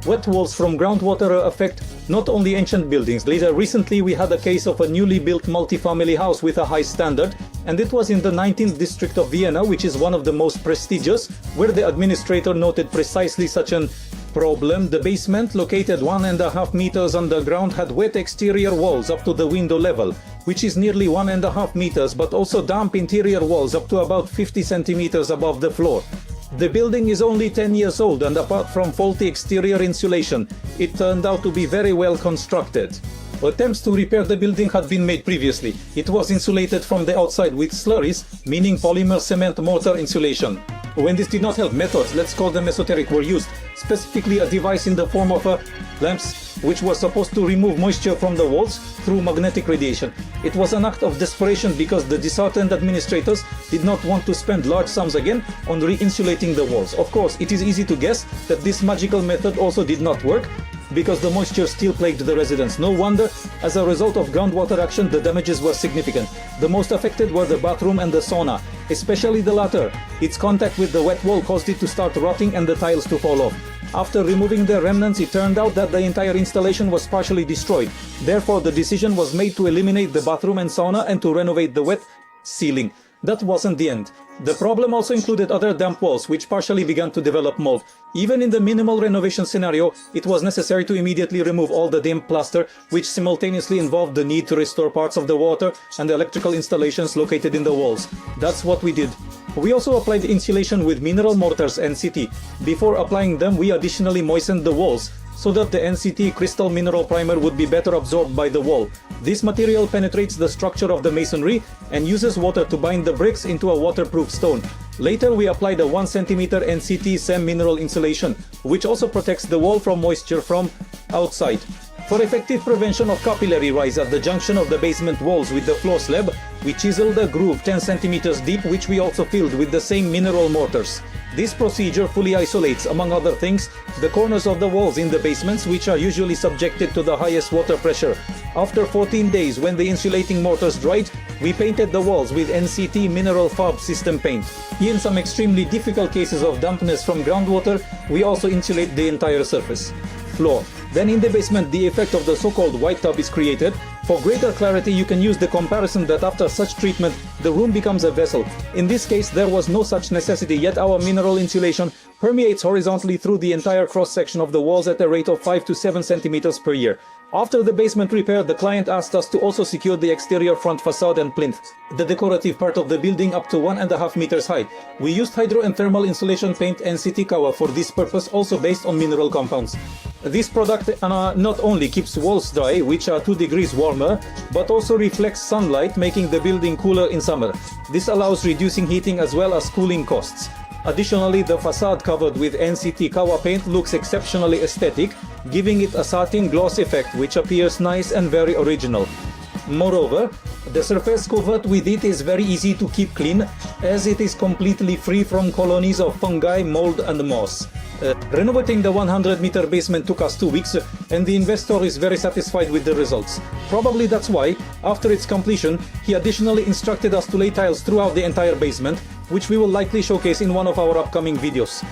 Wet walls from groundwater affect not only ancient buildings. Recently we had a case of a newly built multi-family house with a high standard, and it was in the 19th district of Vienna, which is one of the most prestigious, where the administrator noted precisely such an problem. The basement, located 1.5 meters underground, had wet exterior walls up to the window level, which is nearly 1.5 meters, but also damp interior walls up to about 50 centimeters above the floor. The building is only 10 years old, and apart from faulty exterior insulation, it turned out to be very well constructed. Attempts to repair the building had been made previously. It was insulated from the outside with slurries, meaning polymer cement mortar insulation. When this did not help, methods, let's call them esoteric, were used. Specifically a device in the form of a lamps, which was supposed to remove moisture from the walls through magnetic radiation. It was an act of desperation because the disheartened administrators did not want to spend large sums again on re-insulating the walls. Of course, it is easy to guess that this magical method also did not work, because the moisture still plagued the residents. No wonder, as a result of groundwater action, the damages were significant. The most affected were the bathroom and the sauna, especially the latter. Its contact with the wet wall caused it to start rotting and the tiles to fall off. After removing the remnants, it turned out that the entire installation was partially destroyed. Therefore, the decision was made to eliminate the bathroom and sauna and to renovate the wet ceiling. That wasn't the end. The problem also included other damp walls, which partially began to develop mold. Even in the minimal renovation scenario, it was necessary to immediately remove all the damp plaster, which simultaneously involved the need to restore parts of the water and the electrical installations located in the walls. That's what we did. We also applied insulation with mineral mortars NCT. Before applying them, we additionally moistened the walls so that the NCT crystal mineral primer would be better absorbed by the wall. This material penetrates the structure of the masonry and uses water to bind the bricks into a waterproof stone. Later, we applied a 1 cm NCT SEM mineral insulation, which also protects the wall from moisture from outside. For effective prevention of capillary rise at the junction of the basement walls with the floor slab, we chiseled a groove 10 cm deep, which we also filled with the same mineral mortars. This procedure fully isolates, among other things, the corners of the walls in the basements, which are usually subjected to the highest water pressure. After 14 days, when the insulating mortars dried, we painted the walls with NCT mineral fab system paint. In some extremely difficult cases of dampness from groundwater, we also insulate the entire surface floor. Then in the basement, the effect of the so-called white tub is created. For greater clarity, you can use the comparison that after such treatment, the room becomes a vessel. In this case, there was no such necessity, yet our mineral insulation permeates horizontally through the entire cross-section of the walls at a rate of 5 to 7 centimeters per year. After the basement repair, the client asked us to also secure the exterior front facade and plinth, the decorative part of the building up to 1.5 meters high. We used hydro and thermal insulation paint NCT KAWA for this purpose, also based on mineral compounds. This product not only keeps walls dry, which are 2 degrees warmer, but also reflects sunlight, making the building cooler in summer. This allows reducing heating as well as cooling costs. Additionally, the facade covered with NCT KAWA paint looks exceptionally aesthetic, giving it a satin gloss effect which appears nice and very original. Moreover, the surface covered with it is very easy to keep clean, as it is completely free from colonies of fungi, mold and moss. Renovating the 100-meter basement took us 2 weeks, and the investor is very satisfied with the results. Probably that's why, after its completion, he additionally instructed us to lay tiles throughout the entire basement, which we will likely showcase in one of our upcoming videos.